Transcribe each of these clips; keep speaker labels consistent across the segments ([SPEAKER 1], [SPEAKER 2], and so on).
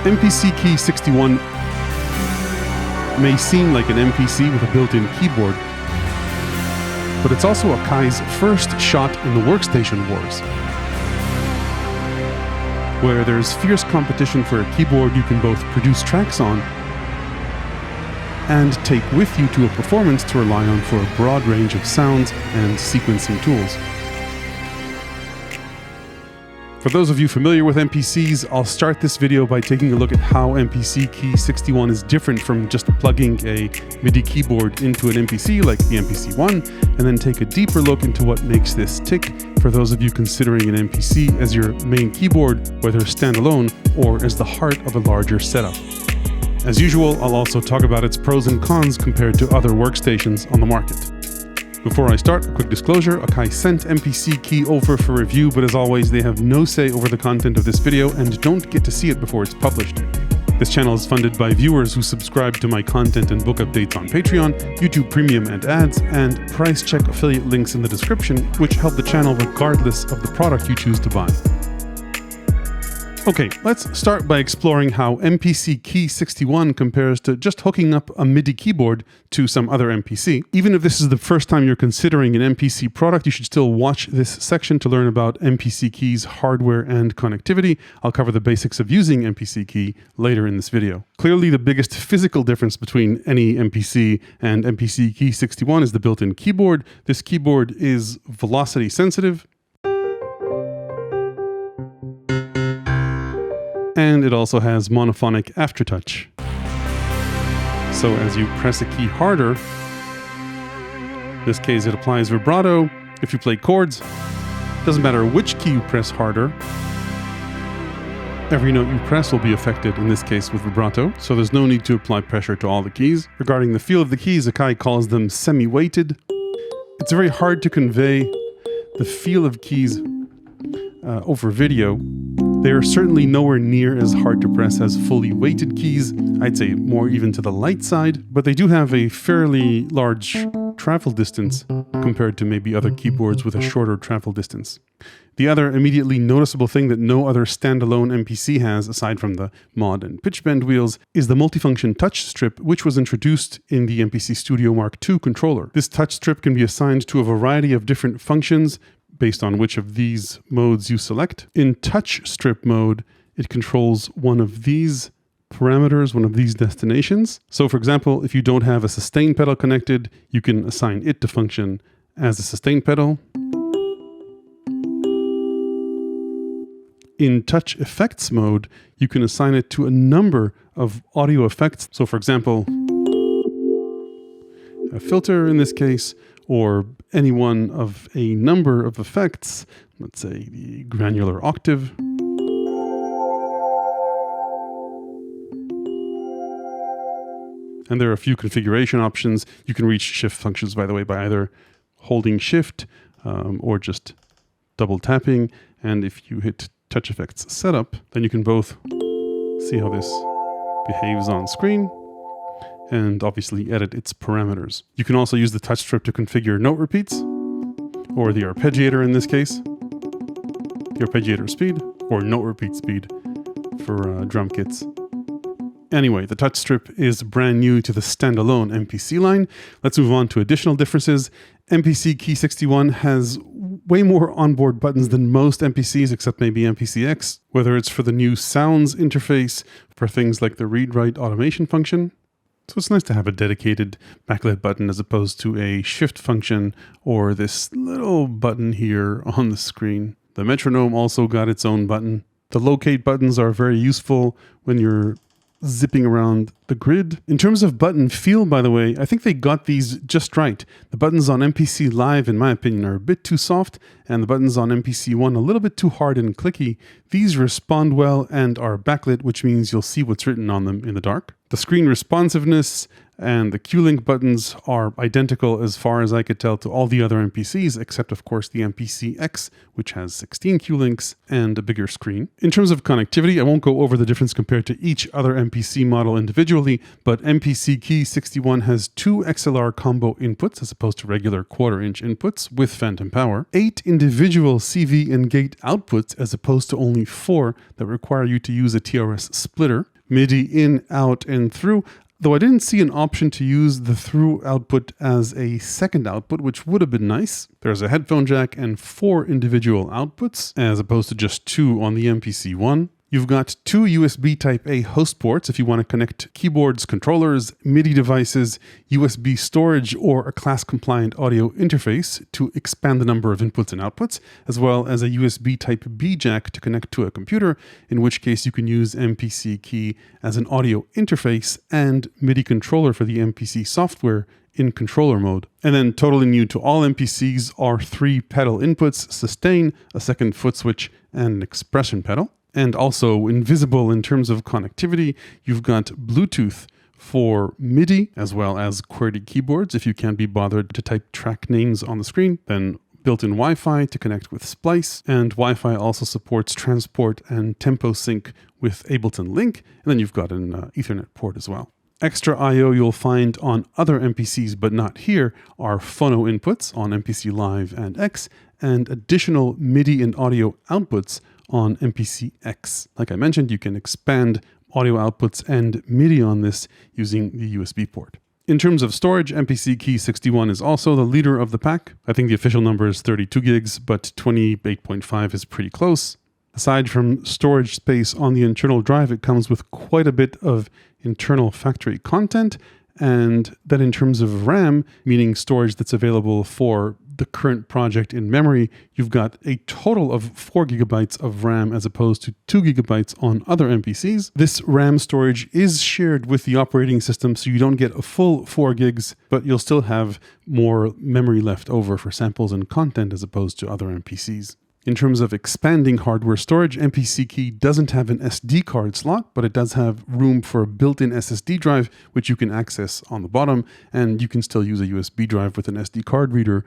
[SPEAKER 1] MPC Key 61 may seem like an MPC with a built-in keyboard, but it's also AKAI's first shot in the workstation wars, where there's fierce competition for a keyboard you can both produce tracks on and take with you to a performance to rely on for a broad range of sounds and sequencing tools. For those of you familiar with MPCs, I'll start this video by taking a look at how MPC Key 61 is different from just plugging a MIDI keyboard into an MPC like the MPC One, and then take a deeper look into what makes this tick for those of you considering an MPC as your main keyboard, whether standalone or as the heart of a larger setup. As usual, I'll also talk about its pros and cons compared to other workstations on the market. Before I start, a quick disclosure: AKAI sent MPC Key over for review, but as always, they have no say over the content of this video and don't get to see it before it's published. This channel is funded by viewers who subscribe to my content and book updates on Patreon, YouTube Premium and ads, and price check affiliate links in the description, which help the channel regardless of the product you choose to buy. Okay, let's start by exploring how MPC Key 61 compares to just hooking up a MIDI keyboard to some other MPC. Even if this is the first time you're considering an MPC product, you should still watch this section to learn about MPC Key's hardware and connectivity. I'll cover the basics of using MPC Key later in this video. Clearly, the biggest physical difference between any MPC and MPC Key 61 is the built-in keyboard. This keyboard is velocity sensitive, and it also has monophonic aftertouch. So as you press a key harder, in this case it applies vibrato. If you play chords, doesn't matter which key you press harder, every note you press will be affected, in this case with vibrato, so there's no need to apply pressure to all the keys. Regarding the feel of the keys, AKAI calls them semi-weighted. It's very hard to convey the feel of keys over video. They are certainly nowhere near as hard to press as fully weighted keys, I'd say more even to the light side, but they do have a fairly large travel distance compared to maybe other keyboards with a shorter travel distance. The other immediately noticeable thing that no other standalone MPC has, aside from the mod and pitch bend wheels, is the multifunction touch strip, which was introduced in the MPC Studio Mark II controller. This touch strip can be assigned to a variety of different functions, based on which of these modes you select. In touch strip mode, it controls one of these parameters, one of these destinations. So for example, if you don't have a sustain pedal connected, you can assign it to function as a sustain pedal. In touch effects mode, you can assign it to a number of audio effects. So for example, a filter in this case, or any one of a number of effects, let's say the granular octave. And there are a few configuration options. You can reach shift functions, by the way, by either holding shift or just double tapping. And if you hit touch effects setup, then you can both see how this behaves on screen and obviously edit its parameters. You can also use the touch strip to configure note repeats, or the arpeggiator in this case, the arpeggiator speed, or note repeat speed for drum kits. Anyway, the touch strip is brand new to the standalone MPC line. Let's move on to additional differences. MPC Key 61 has way more onboard buttons than most MPCs, except maybe MPCX, whether it's for the new sounds interface, for things like the read-write automation function. So it's nice to have a dedicated backlit button as opposed to a shift function or this little button here on the screen. The metronome also got its own button. The locate buttons are very useful when you're zipping around the grid. In terms of button feel, by the way, I think they got these just right. The buttons on MPC Live, in my opinion, are a bit too soft, and the buttons on MPC One a little bit too hard and clicky. These respond well and are backlit, which means you'll see what's written on them in the dark. The screen responsiveness and the Q-Link buttons are identical as far as I could tell to all the other MPCs, except of course the MPCX, which has 16 Q-Links and a bigger screen. In terms of connectivity, I won't go over the difference compared to each other MPC model individually, but MPC Key 61 has 2 XLR combo inputs as opposed to regular 1/4-inch inputs with phantom power, 8 individual CV and gate outputs as opposed to only 4 that require you to use a TRS splitter, MIDI in, out, and through. Though I didn't see an option to use the through output as a second output, which would have been nice. There's a headphone jack and 4 individual outputs, as opposed to just 2 on the MPC One. You've got 2 USB Type-A host ports if you want to connect keyboards, controllers, MIDI devices, USB storage, or a class-compliant audio interface to expand the number of inputs and outputs, as well as a USB Type-B jack to connect to a computer, in which case you can use MPC Key as an audio interface and MIDI controller for the MPC software in controller mode. And then totally new to all MPCs are 3 pedal inputs, sustain, a second foot switch, and an expression pedal. And also invisible in terms of connectivity, you've got Bluetooth for MIDI as well as QWERTY keyboards if you can't be bothered to type track names on the screen. Then built-in Wi-Fi to connect with Splice, and Wi-Fi also supports transport and tempo sync with Ableton Link, and then you've got an Ethernet port as well. Extra I/O you'll find on other MPCs but not here are phono inputs on MPC Live and X, and additional MIDI and audio outputs on MPC X. Like I mentioned, you can expand audio outputs and MIDI on this using the USB port. In terms of storage, MPC Key 61 is also the leader of the pack. I think the official number is 32 gigs, but 28.5 is pretty close. Aside from storage space on the internal drive, it comes with quite a bit of internal factory content, and that in terms of RAM, meaning storage that's available for the current project in memory, you've got a total of 4 gigabytes of RAM as opposed to 2 gigabytes on other MPCs. This RAM storage is shared with the operating system, so you don't get a full 4 gigs, but you'll still have more memory left over for samples and content as opposed to other MPCs. In terms of expanding hardware storage, MPC Key doesn't have an SD card slot, but it does have room for a built-in SSD drive, which you can access on the bottom, and you can still use a USB drive with an SD card reader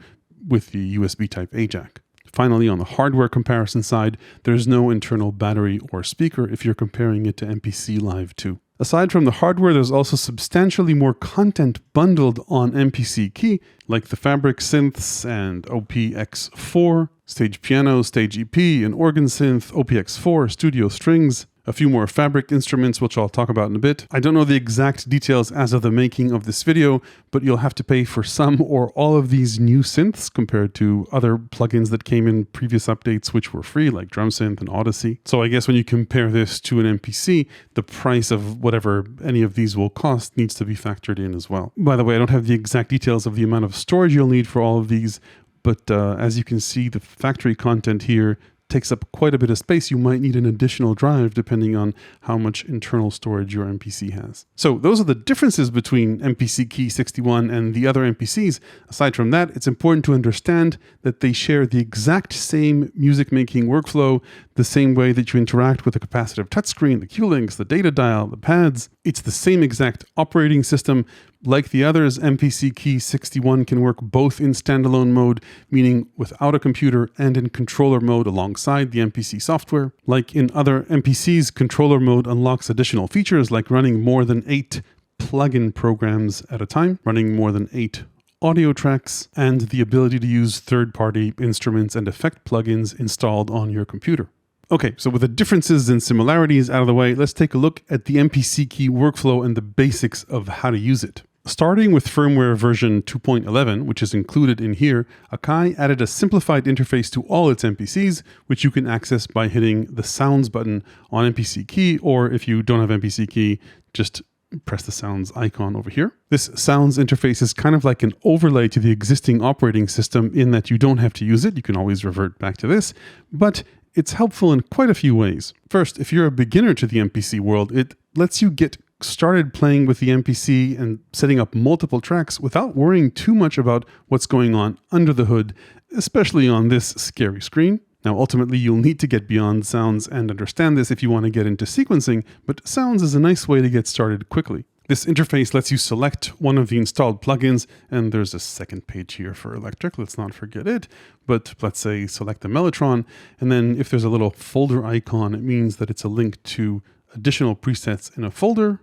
[SPEAKER 1] with the USB Type-A jack. Finally, on the hardware comparison side, there's no internal battery or speaker if you're comparing it to MPC Live 2. Aside from the hardware, there's also substantially more content bundled on MPC Key, like the Fabric synths and OPX4, Stage Piano, Stage EP, an organ synth, OPX4, Studio Strings, a few more Fabric instruments, which I'll talk about in a bit. I don't know the exact details as of the making of this video, but you'll have to pay for some or all of these new synths compared to other plugins that came in previous updates, which were free, like Drum Synth and Odyssey. So I guess when you compare this to an MPC, the price of whatever any of these will cost needs to be factored in as well. By the way, I don't have the exact details of the amount of storage you'll need for all of these, but as you can see, the factory content here takes up quite a bit of space. You might need an additional drive depending on how much internal storage your MPC has. So those are the differences between MPC Key 61 and the other MPCs. Aside from that, it's important to understand that they share the exact same music making workflow, the same way that you interact with the capacitive touchscreen, the Q-links, the data dial, the pads. It's the same exact operating system. Like the others, MPC Key 61 can work both in standalone mode, meaning without a computer, and in controller mode alongside the MPC software. Like in other MPCs, controller mode unlocks additional features like running more than 8 plugin programs at a time, running more than 8 audio tracks, and the ability to use third-party instruments and effect plugins installed on your computer. Okay, so with the differences and similarities out of the way, let's take a look at the MPC Key workflow and the basics of how to use it. Starting with firmware version 2.11, which is included in here, AKAI added a simplified interface to all its MPCs, which you can access by hitting the Sounds button on MPC Key, or if you don't have MPC Key, just press the Sounds icon over here. This Sounds interface is kind of like an overlay to the existing operating system in that you don't have to use it. You can always revert back to this, but it's helpful in quite a few ways. First, if you're a beginner to the MPC world, it lets you get started playing with the MPC and setting up multiple tracks without worrying too much about what's going on under the hood, especially on this scary screen. Now, ultimately, you'll need to get beyond Sounds and understand this if you want to get into sequencing, but Sounds is a nice way to get started quickly. This interface lets you select one of the installed plugins, and there's a second page here for electric, let's not forget it. But let's say select the Mellotron, and then if there's a little folder icon, it means that it's a link to additional presets in a folder.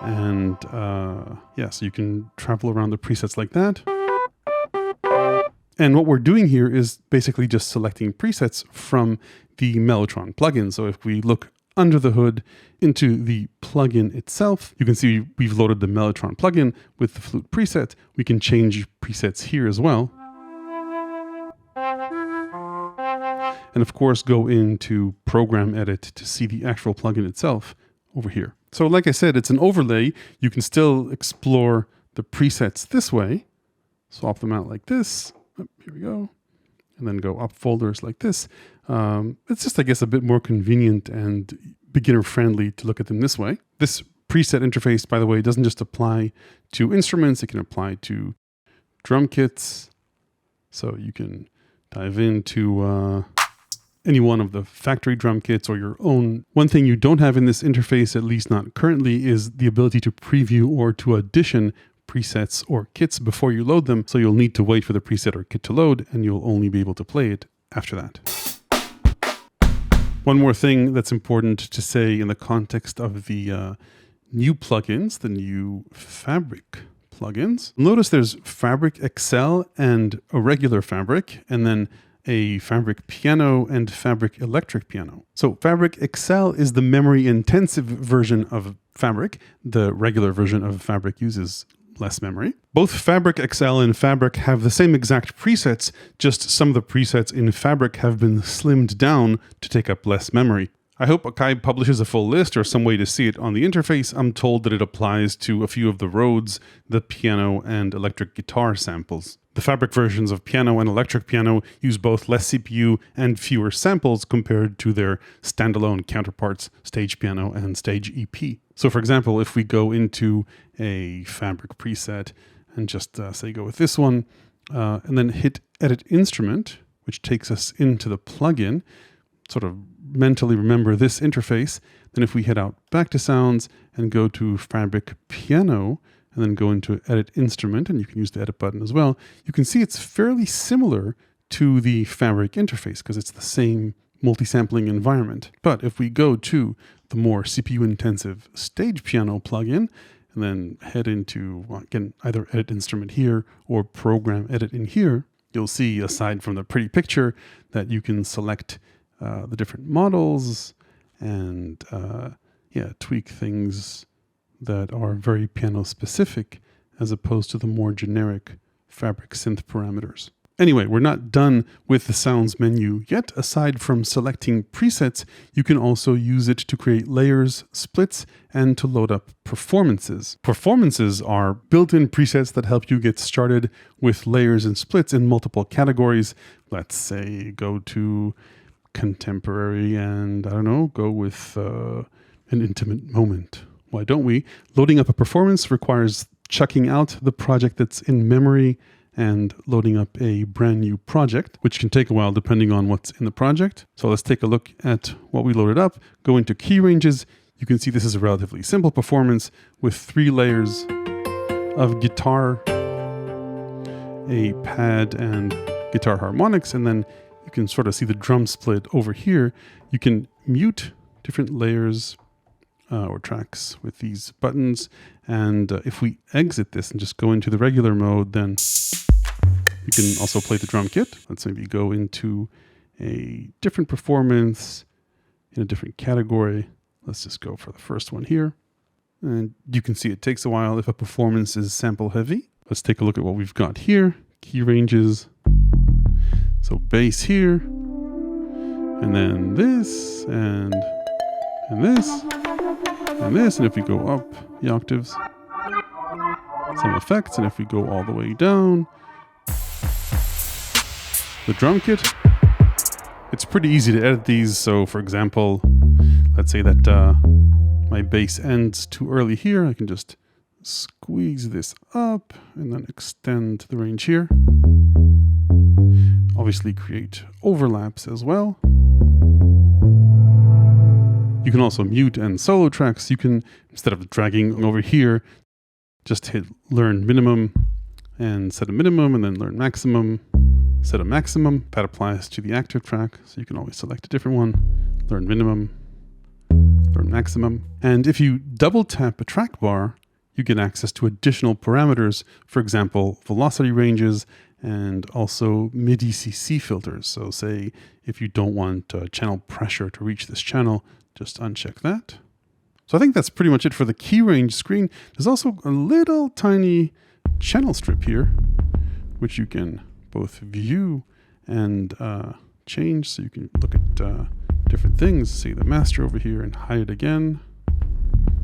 [SPEAKER 1] And so you can travel around the presets like that. And what we're doing here is basically just selecting presets from the Mellotron plugin. So if we look under the hood into the plugin itself. You can see we've loaded the Mellotron plugin with the flute preset. We can change presets here as well. And of course, go into Program Edit to see the actual plugin itself over here. So like I said, it's an overlay. You can still explore the presets this way. Swap them out like this. Oh, here we go. And then go up folders like this. It's just, I guess, a bit more convenient and beginner friendly to look at them this way. This preset interface, by the way, doesn't just apply to instruments. It can apply to drum kits. So you can dive into any one of the factory drum kits or your own. One thing you don't have in this interface, at least not currently, is the ability to preview or to audition presets or kits before you load them. So you'll need to wait for the preset or kit to load, and you'll only be able to play it after that. One more thing that's important to say in the context of the new plugins, the new Fabric plugins. Notice there's Fabric XL and a regular Fabric, and then a Fabric Piano and Fabric Electric Piano. So Fabric XL is the memory-intensive version of Fabric. The regular version of Fabric uses less memory. Both Fabric XL and Fabric have the same exact presets, just some of the presets in Fabric have been slimmed down to take up less memory. I hope AKAI publishes a full list or some way to see it on the interface. I'm told that it applies to a few of the Rhodes, the piano, and electric guitar samples. The Fabric versions of piano and electric piano use both less CPU and fewer samples compared to their standalone counterparts, Stage Piano and Stage EP. So for example, if we go into a Fabric preset and just say go with this one, and then hit Edit Instrument, which takes us into the plugin, sort of mentally remember this interface. Then if we head out back to Sounds and go to Fabric Piano, and then go into Edit Instrument, and you can use the Edit button as well, you can see it's fairly similar to the Fabric interface because it's the same multi-sampling environment. But if we go to the more CPU-intensive Stage Piano plugin, and then head into, well, again, either Edit Instrument here or Program Edit in here, you'll see, aside from the pretty picture, that you can select the different models and tweak things that are very piano specific as opposed to the more generic Fabric synth parameters. Anyway, we're not done with the Sounds menu yet. Aside from selecting presets, you can also use it to create layers, splits, and to load up performances. Performances are built-in presets that help you get started with layers and splits in multiple categories. Let's say go to contemporary and, I don't know, go with an intimate moment. Why don't we? Loading up a performance requires checking out the project that's in memory and loading up a brand new project, which can take a while depending on what's in the project. So let's take a look at what we loaded up. Go into key ranges. You can see this is a relatively simple performance with 3 layers of guitar, a pad, and guitar harmonics. And then you can sort of see the drum split over here. You can mute different layers or tracks with these buttons. And if we exit this and just go into the regular mode, then you can also play the drum kit. Let's maybe go into a different performance in a different category. Let's just go for the first one here. And you can see it takes a while if a performance is sample heavy. Let's take a look at what we've got here. Key ranges. So bass here, and then this, and this, and this. And if we go up the octaves, some effects. And if we go all the way down, the drum kit. It's pretty easy to edit these. So for example, let's say that my bass ends too early here. I can just squeeze this up and then extend the range here. Obviously create overlaps as well. You can also mute and solo tracks. You can, instead of dragging over here, just hit learn minimum and set a minimum, and then learn maximum, set a maximum. That applies to the active track. So you can always select a different one, learn minimum, learn maximum. And if you double tap a track bar, you get access to additional parameters. For example, velocity ranges, and also mid-ECC filters. So say if you don't want channel pressure to reach this channel, just uncheck that. So I think that's pretty much it for the key range screen. There's also a little tiny channel strip here, which you can both view and change. So you can look at different things, see the master over here and hide it again.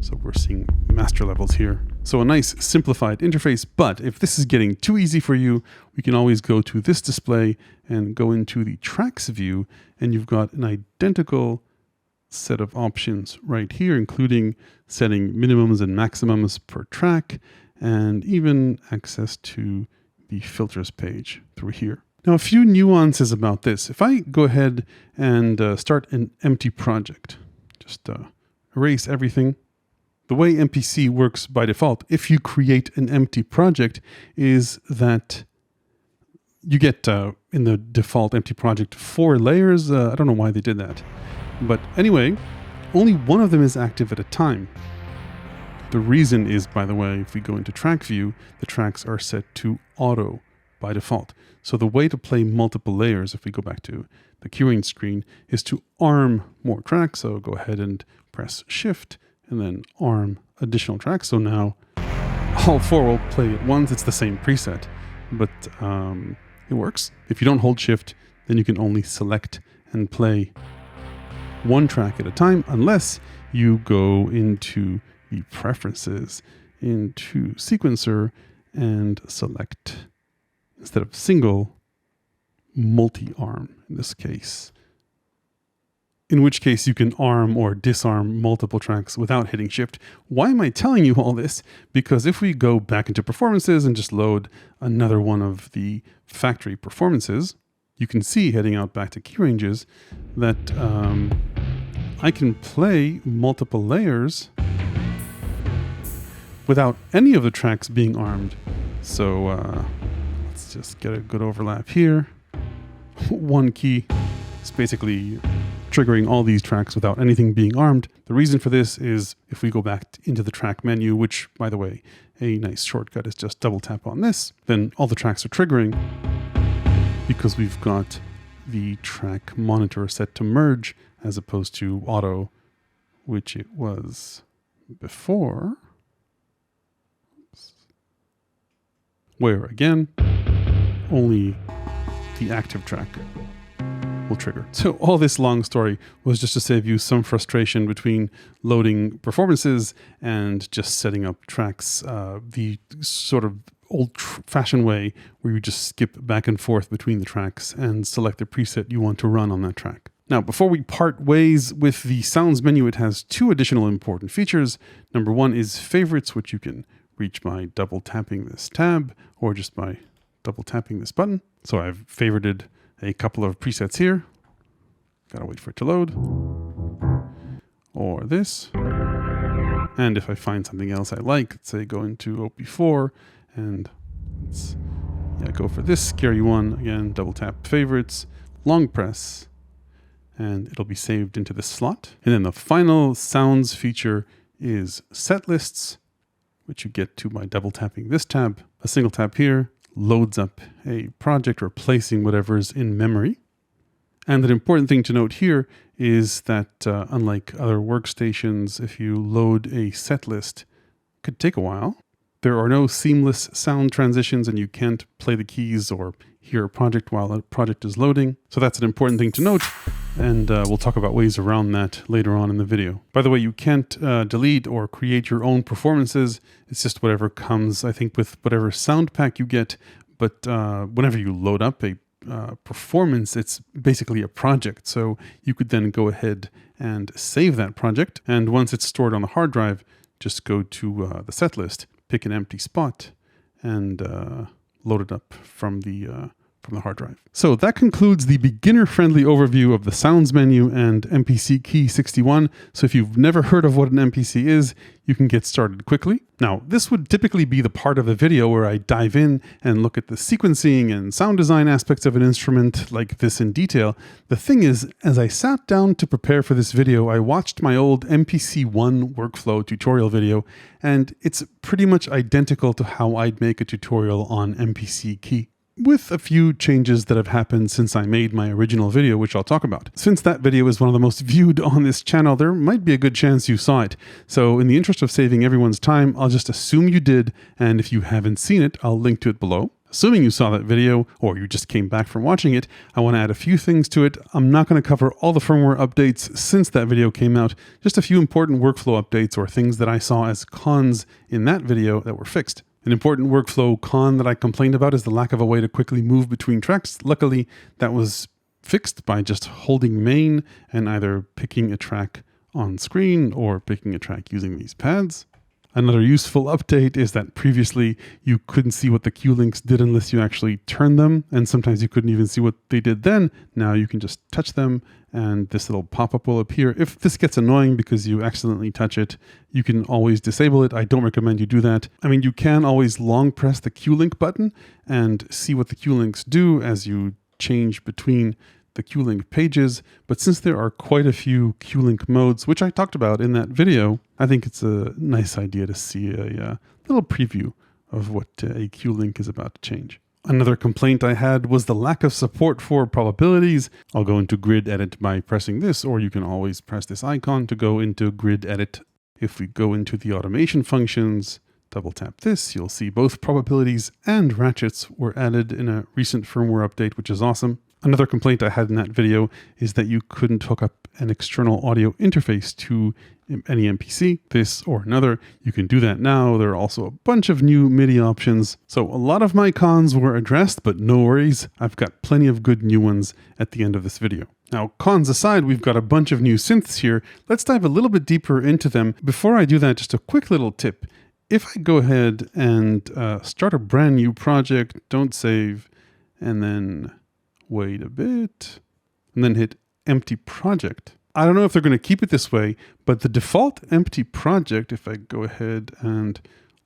[SPEAKER 1] So we're seeing master levels here. So a nice simplified interface, but if this is getting too easy for you, we can always go to this display and go into the tracks view, and you've got an identical set of options right here, including setting minimums and maximums per track, and even access to the filters page through here. Now, a few nuances about this. If I go ahead and start an empty project, just erase everything. The way MPC works by default, if you create an empty project, is that you get, in the default empty project, 4 layers. I don't know why they did that. But anyway, only one of them is active at a time. The reason is, by the way, if we go into track view, the tracks are set to auto by default. So the way to play multiple layers, if we go back to the queuing screen, is to arm more tracks. So go ahead and press Shift and then arm additional tracks. So now all 4 will play at once. It's the same preset, but it works. If you don't hold Shift, then you can only select and play 1 track at a time, unless you go into the preferences, into sequencer, and select, instead of single, multi-arm in this case. In which case you can arm or disarm multiple tracks without hitting Shift. Why am I telling you all this? Because if we go back into performances and just load another one of the factory performances, you can see, heading out back to key ranges, that I can play multiple layers without any of the tracks being armed. So let's just get a good overlap here. 1 key is basically triggering all these tracks without anything being armed. The reason for this is if we go back into the track menu, which, by the way, a nice shortcut is just double tap on this, then all the tracks are triggering because we've got the track monitor set to merge as opposed to auto, which it was before. Oops. Where, again, only the active track will trigger. So all this long story was just to save you some frustration between loading performances and just setting up tracks the sort of old-fashioned way where you just skip back and forth between the tracks and select the preset you want to run on that track. Now, before we part ways with the sounds menu, it has 2 additional important features. Number 1 is favorites, which you can reach by double tapping this tab or just by double tapping this button. So I've favorited a couple of presets here. Gotta wait for it to load. Or this. And if I find something else I like, let's say go into OP4 and let's go for this scary one. Again, double tap favorites, long press, and it'll be saved into this slot. And then the final sounds feature is Setlists, which you get to by double tapping this tab. A single tap here loads up a project replacing whatever's in memory. And an important thing to note here is that unlike other workstations, if you load a set list, it could take a while. There are no seamless sound transitions and you can't play the keys or hear a project while a project is loading. So that's an important thing to note. And we'll talk about ways around that later on in the video. By the way, you can't delete or create your own performances. It's just whatever comes, I think, with whatever sound pack you get. But whenever you load up a performance, it's basically a project. So you could then go ahead and save that project. And once it's stored on the hard drive, just go to the set list, pick an empty spot, and load it up from the hard drive. So that concludes the beginner-friendly overview of the sounds menu and MPC Key 61. So if you've never heard of what an MPC is, you can get started quickly. Now, this would typically be the part of a video where I dive in and look at the sequencing and sound design aspects of an instrument like this in detail. The thing is, as I sat down to prepare for this video, I watched my old MPC One workflow tutorial video, and it's pretty much identical to how I'd make a tutorial on MPC Key. with a few changes that have happened since I made my original video, which I'll talk about. Since that video is one of the most viewed on this channel, there might be a good chance you saw it. So in the interest of saving everyone's time, I'll just assume you did, and if you haven't seen it, I'll link to it below. Assuming you saw that video, or you just came back from watching it, I want to add a few things to it. I'm not going to cover all the firmware updates since that video came out, just a few important workflow updates or things that I saw as cons in that video that were fixed. An important workflow con that I complained about is the lack of a way to quickly move between tracks. Luckily, that was fixed by just holding main and either picking a track on screen or picking a track using these pads. Another useful update is that previously you couldn't see what the cue links did unless you actually turned them, and sometimes you couldn't even see what they did then. Now you can just touch them and this little pop-up will appear. If this gets annoying because you accidentally touch it, you can always disable it. I don't recommend you do that. I mean, you can always long press the cue link button and see what the cue links do as you change between the Q-Link pages, but since there are quite a few Q-Link modes, which I talked about in that video, I think it's a nice idea to see a little preview of what a Q-Link is about to change. Another complaint I had was the lack of support for probabilities. I'll go into grid edit by pressing this, or you can always press this icon to go into grid edit. If we go into the automation functions, double tap this, you'll see both probabilities and ratchets were added in a recent firmware update, which is awesome. Another complaint I had in that video is that you couldn't hook up an external audio interface to any MPC, this or another. You can do that now. There are also a bunch of new MIDI options. So a lot of my cons were addressed, but no worries. I've got plenty of good new ones at the end of this video. Now, cons aside, we've got a bunch of new synths here. Let's dive a little bit deeper into them. Before I do that, just a quick little tip. If I go ahead and start a brand new project, don't save, and then wait a bit, and then hit empty project. I don't know if they're going to keep it this way, but the default empty project, if I go ahead and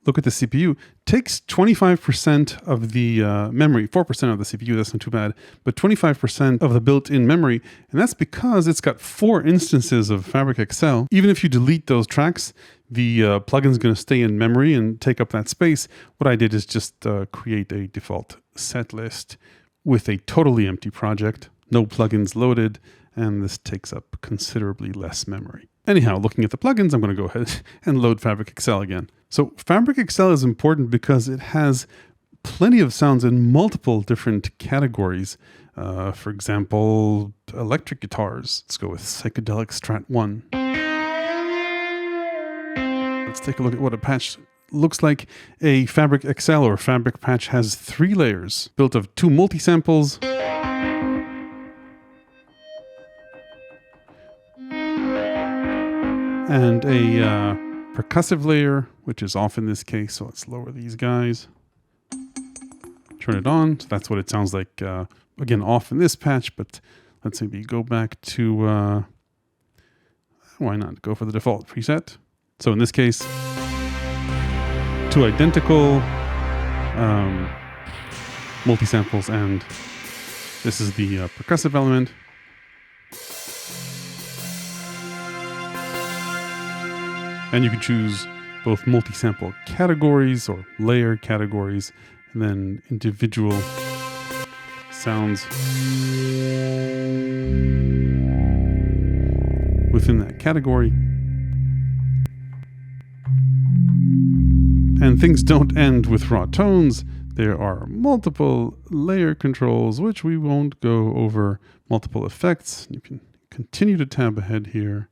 [SPEAKER 1] look at the CPU, takes 25% of the memory, 4% of the CPU, that's not too bad, but 25% of the built-in memory, and that's because it's got 4 instances of Fabric XL. Even if you delete those tracks, the plugin's going to stay in memory and take up that space. What I did is just create a default set list with a totally empty project, no plugins loaded, and this takes up considerably less memory. Anyhow, looking at the plugins, I'm going to go ahead and load Fabric XL again. So Fabric XL is important because it has plenty of sounds in multiple different categories. For example, electric guitars. Let's go with Psychedelic Strat 1. Let's take a look at what a patch looks like. A Fabric XL or Fabric patch has 3 layers, built of 2 multi-samples, and a percussive layer, which is off in this case. So let's lower these guys, turn it on. So that's what it sounds like, again, off in this patch, but let's maybe go back to, why not go for the default preset? So in this case, 2 identical multi-samples, and this is the percussive element. And you can choose both multi-sample categories or layer categories, and then individual sounds within that category. And things don't end with raw tones. There are multiple layer controls, which we won't go over. Multiple effects. You can continue to tab ahead here,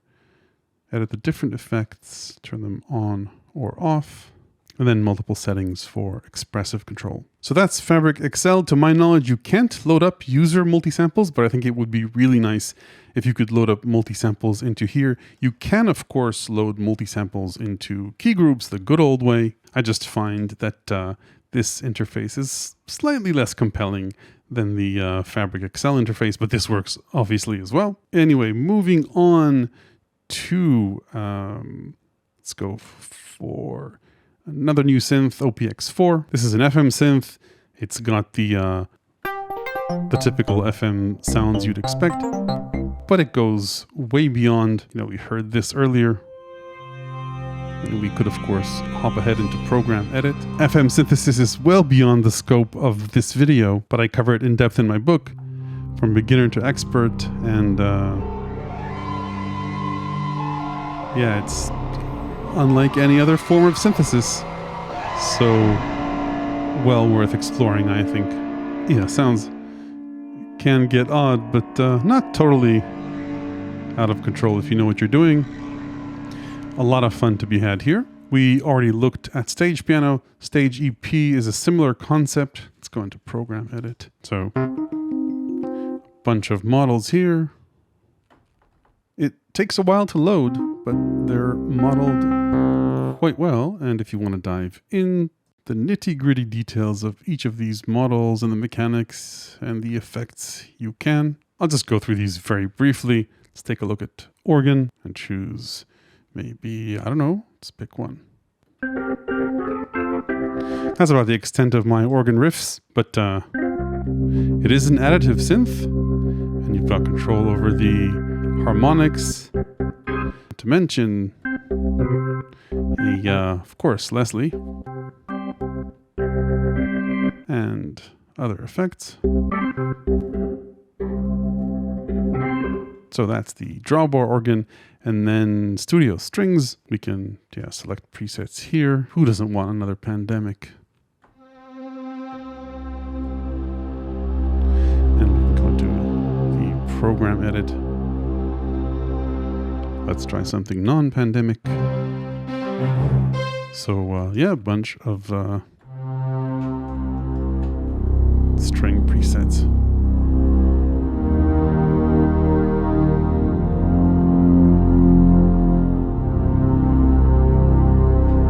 [SPEAKER 1] edit the different effects, turn them on or off, and then multiple settings for expressive control. So that's Fabric XL. To my knowledge, you can't load up user multi-samples, but I think it would be really nice if you could load up multi-samples into here. You can, of course, load multi-samples into key groups the good old way. I just find that this interface is slightly less compelling than the Fabric XL interface, but this works obviously as well. Anyway, moving on to, let's go for another new synth, OPX4. This is an FM synth. It's got the typical FM sounds you'd expect, but it goes way beyond. You know, we heard this earlier. And we could, of course, hop ahead into Program Edit. FM synthesis is well beyond the scope of this video, but I cover it in depth in my book, From Beginner to Expert, and yeah, it's unlike any other form of synthesis, so well worth exploring, I think. Yeah, sounds can get odd, but not totally out of control if you know what you're doing. A lot of fun to be had here. We already looked at stage piano. Stage EP is a similar concept. Let's go into Program Edit. So, bunch of models here. It takes a while to load, but they're modeled quite well. And if you want to dive in the nitty-gritty details of each of these models and the mechanics and the effects, you can. I'll just go through these very briefly. Let's take a look at organ and choose maybe, I don't know, let's pick one. That's about the extent of my organ riffs, but it is an additive synth, and you've got control over the harmonics. Not to mention, of course, Leslie, and other effects. So that's the drawbar organ, and then studio strings. We can select presets here. Who doesn't want another pandemic? And we can go to the Program Edit. Let's try something non-pandemic. So yeah, a bunch of string presets.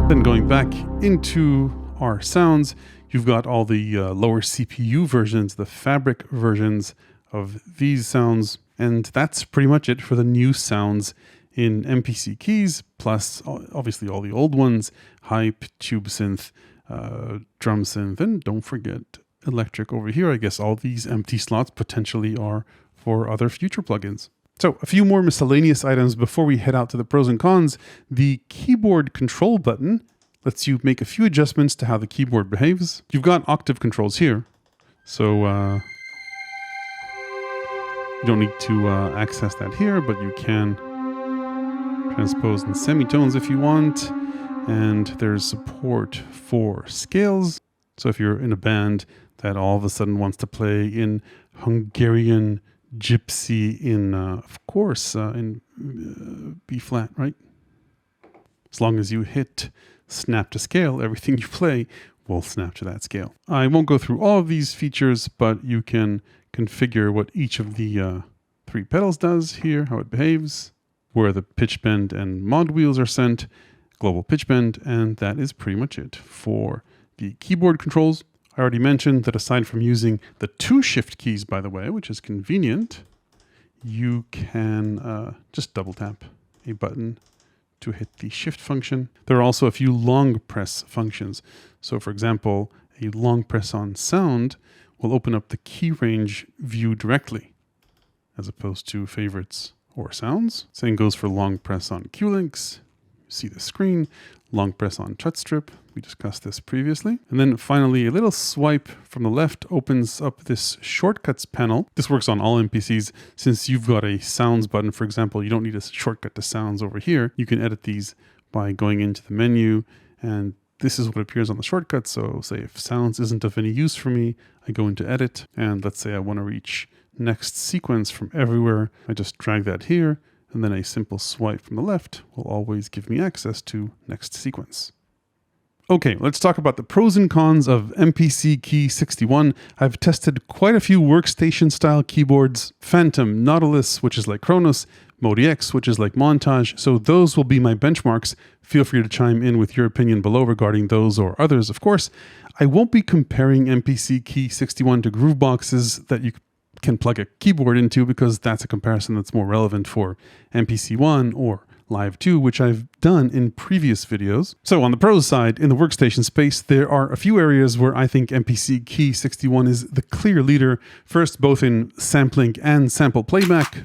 [SPEAKER 1] Then going back into our sounds, you've got all the lower CPU versions, the fabric versions of these sounds, and that's pretty much it for the new sounds in MPC Keys, plus obviously all the old ones, hype, tube synth, drum synth, and don't forget electric over here. I guess all these empty slots potentially are for other future plugins. So a few more miscellaneous items before we head out to the pros and cons. The keyboard control button lets you make a few adjustments to how the keyboard behaves. You've got octave controls here, so you don't need to access that here, but you can transpose in semitones if you want. And there's support for scales. So if you're in a band that all of a sudden wants to play in Hungarian gypsy in, of course, in B flat, right? As long as you hit snap to scale, everything you play will snap to that scale. I won't go through all of these features, but you can configure what each of the three pedals does here, how it behaves, where the pitch bend and mod wheels are sent, global pitch bend, and that is pretty much it for the keyboard controls. I already mentioned that aside from using the 2 shift keys, by the way, which is convenient, you can just double tap a button to hit the shift function. There are also a few long press functions. So for example, a long press on sound will open up the key range view directly, as opposed to favorites or sounds. Same goes for long press on Q links. You see the screen. Long press on touch strip. We discussed this previously. And then finally, a little swipe from the left opens up this shortcuts panel. This works on all MPCs. Since you've got a sounds button, for example, you don't need a shortcut to sounds over here. You can edit these by going into the menu, and this is what appears on the shortcut. So say if sounds isn't of any use for me, I go into edit, and let's say I want to reach next sequence from everywhere. I just drag that here, and then a simple swipe from the left will always give me access to next sequence. Okay, let's talk about the pros and cons of MPC Key 61. I've tested quite a few workstation style keyboards, Phantom, Nautilus, which is like Kronos, Modi X, which is like Montage, so those will be my benchmarks. Feel free to chime in with your opinion below regarding those or others, of course. I won't be comparing MPC Key 61 to Grooveboxes that you can plug a keyboard into, because that's a comparison that's more relevant for MPC One or Live 2, which I've done in previous videos. So on the pros side, in the workstation space, there are a few areas where I think MPC Key 61 is the clear leader. First, both in sampling and sample playback.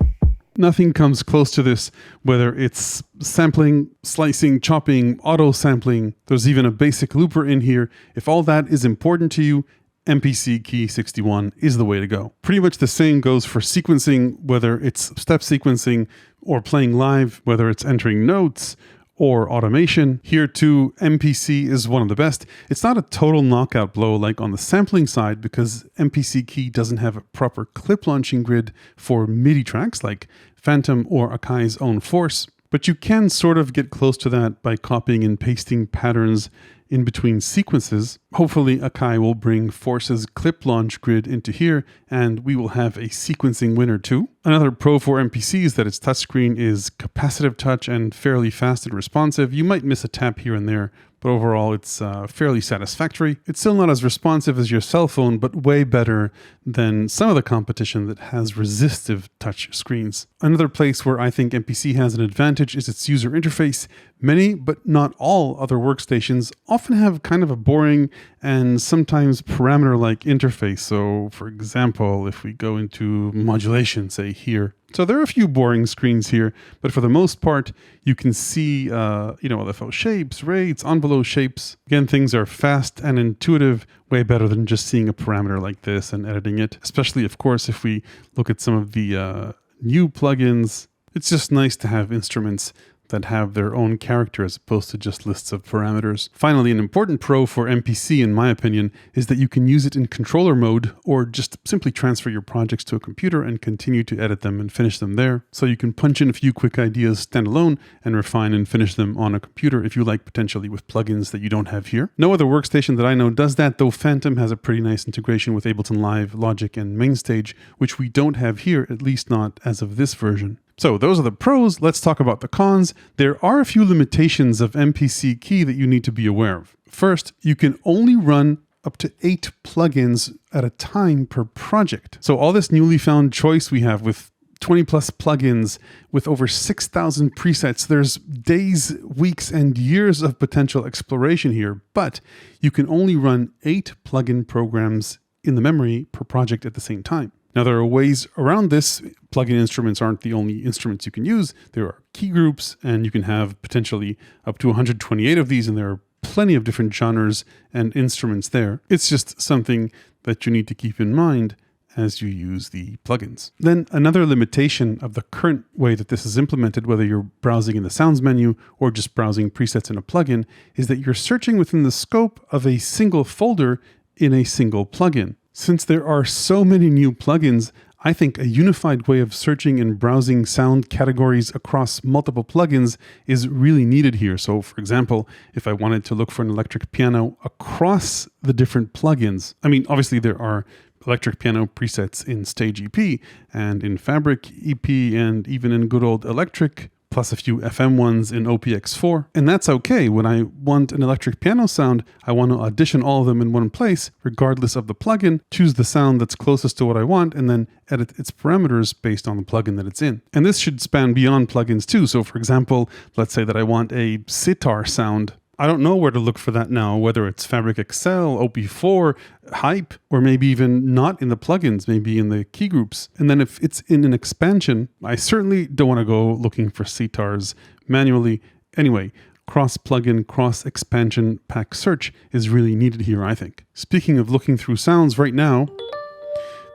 [SPEAKER 1] Nothing comes close to this, whether it's sampling, slicing, chopping, auto sampling. There's even a basic looper in here. If all that is important to you, MPC Key 61 is the way to go. Pretty much the same goes for sequencing, whether it's step sequencing or playing live, whether it's entering notes or automation. Here too, MPC is one of the best. It's not a total knockout blow like on the sampling side because MPC Key doesn't have a proper clip launching grid for MIDI tracks like Phantom or AKAI's own Force, but you can sort of get close to that by copying and pasting patterns in between sequences. Hopefully AKAI will bring Force's clip launch grid into here and we will have a sequencing winner too. Another pro for MPC is that its touchscreen is capacitive touch and fairly fast and responsive. You might miss a tap here and there, but overall it's fairly satisfactory. It's still not as responsive as your cell phone, but way better than some of the competition that has resistive touch screens. Another place where I think MPC has an advantage is its user interface. Many, but not all, other workstations often have kind of a boring and sometimes parameter-like interface. So for example, if we go into modulation, say here, so there are a few boring screens here, but for the most part, you can see, LFO shapes, rates, envelope shapes. Again, things are fast and intuitive, way better than just seeing a parameter like this and editing it. Especially, of course, if we look at some of the new plugins, it's just nice to have instruments that have their own character as opposed to just lists of parameters. Finally, an important pro for MPC, in my opinion, is that you can use it in controller mode or just simply transfer your projects to a computer and continue to edit them and finish them there. So you can punch in a few quick ideas standalone and refine and finish them on a computer if you like, potentially with plugins that you don't have here. No other workstation that I know does that, though Phantom has a pretty nice integration with Ableton Live, Logic, and Mainstage, which we don't have here, at least not as of this version. So those are the pros. Let's talk about the cons. There are a few limitations of MPC Key that you need to be aware of. First, you can only run up to 8 plugins at a time per project. So all this newly found choice we have with 20 plus plugins with over 6,000 presets, there's days, weeks, and years of potential exploration here, but you can only run 8 plugin programs in the memory per project at the same time. Now, there are ways around this. Plugin instruments aren't the only instruments you can use. There are key groups, and you can have potentially up to 128 of these, and there are plenty of different genres and instruments there. It's just something that you need to keep in mind as you use the plugins. Then another limitation of the current way that this is implemented, whether you're browsing in the sounds menu or just browsing presets in a plugin, is that you're searching within the scope of a single folder in a single plugin. Since there are so many new plugins, I think a unified way of searching and browsing sound categories across multiple plugins is really needed here. So for example, if I wanted to look for an electric piano across the different plugins, I mean, obviously there are electric piano presets in Stage EP and in Fabric EP and even in good old Electric, plus a few FM ones in OPX4. And that's okay. When I want an electric piano sound, I want to audition all of them in one place, regardless of the plugin, choose the sound that's closest to what I want, and then edit its parameters based on the plugin that it's in. And this should span beyond plugins too. So for example, let's say that I want a sitar sound. I don't know where to look for that now, whether it's Fabric Excel, OP4, Hype, or maybe even not in the plugins, maybe in the key groups. And then if it's in an expansion, I certainly don't want to go looking for sitars manually. Anyway, cross-plugin, cross-expansion pack search is really needed here, I think. Speaking of looking through sounds right now,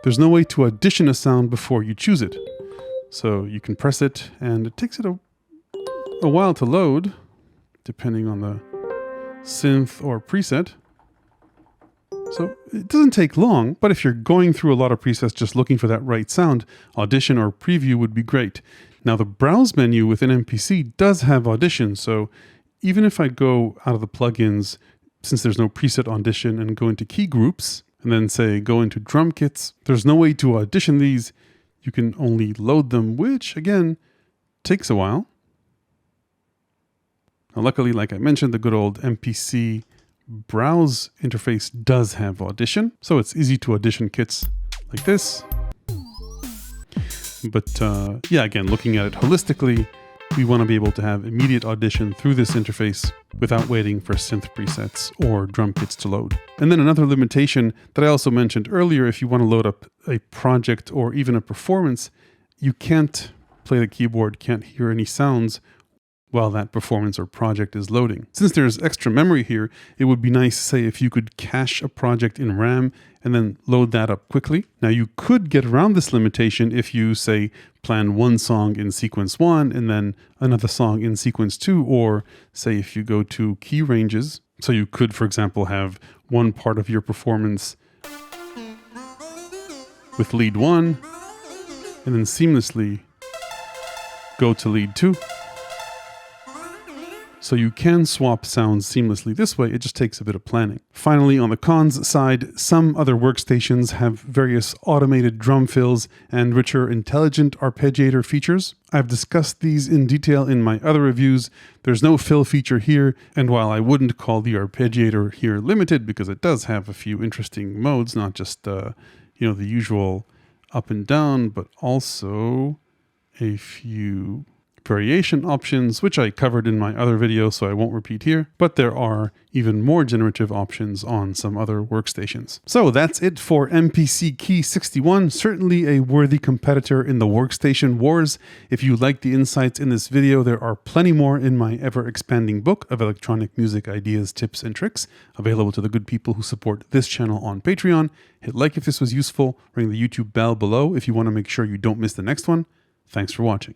[SPEAKER 1] there's no way to audition a sound before you choose it. So you can press it, and it takes it a while to load, depending on the synth or preset. So it doesn't take long, but if you're going through a lot of presets just looking for that right sound, Audition or Preview would be great. Now the Browse menu within MPC does have Audition, so even if I go out of the plugins, since there's no preset Audition, and go into Key Groups, and then say go into Drum Kits, there's no way to audition these. You can only load them, which again, takes a while. Now, luckily, like I mentioned, the good old MPC Browse interface does have Audition, so it's easy to audition kits like this. But yeah, again, looking at it holistically, we want to be able to have immediate audition through this interface without waiting for synth presets or drum kits to load. And then another limitation that I also mentioned earlier, if you want to load up a project or even a performance, you can't play the keyboard can't hear any sounds while that performance or project is loading. Since there's extra memory here, it would be nice, say, if you could cache a project in RAM and then load that up quickly. Now you could get around this limitation if you, say, plan one song in sequence 1 and then another song in sequence 2, or say if you go to key ranges. So you could, for example, have one part of your performance with lead 1 and then seamlessly go to lead 2. So you can swap sounds seamlessly this way, it just takes a bit of planning. Finally, on the cons side, some other workstations have various automated drum fills and richer intelligent arpeggiator features. I've discussed these in detail in my other reviews. There's no fill feature here, and while I wouldn't call the arpeggiator here limited because it does have a few interesting modes, not just the usual up and down, but also a few variation options, which I covered in my other video, so I won't repeat here, but there are even more generative options on some other workstations. So that's it for MPC Key 61, certainly a worthy competitor in the workstation wars. If you like the insights in this video, there are plenty more in my ever-expanding book of electronic music ideas, tips, and tricks, available to the good people who support this channel on Patreon. Hit like if this was useful, ring the YouTube bell below if you want to make sure you don't miss the next one. Thanks for watching.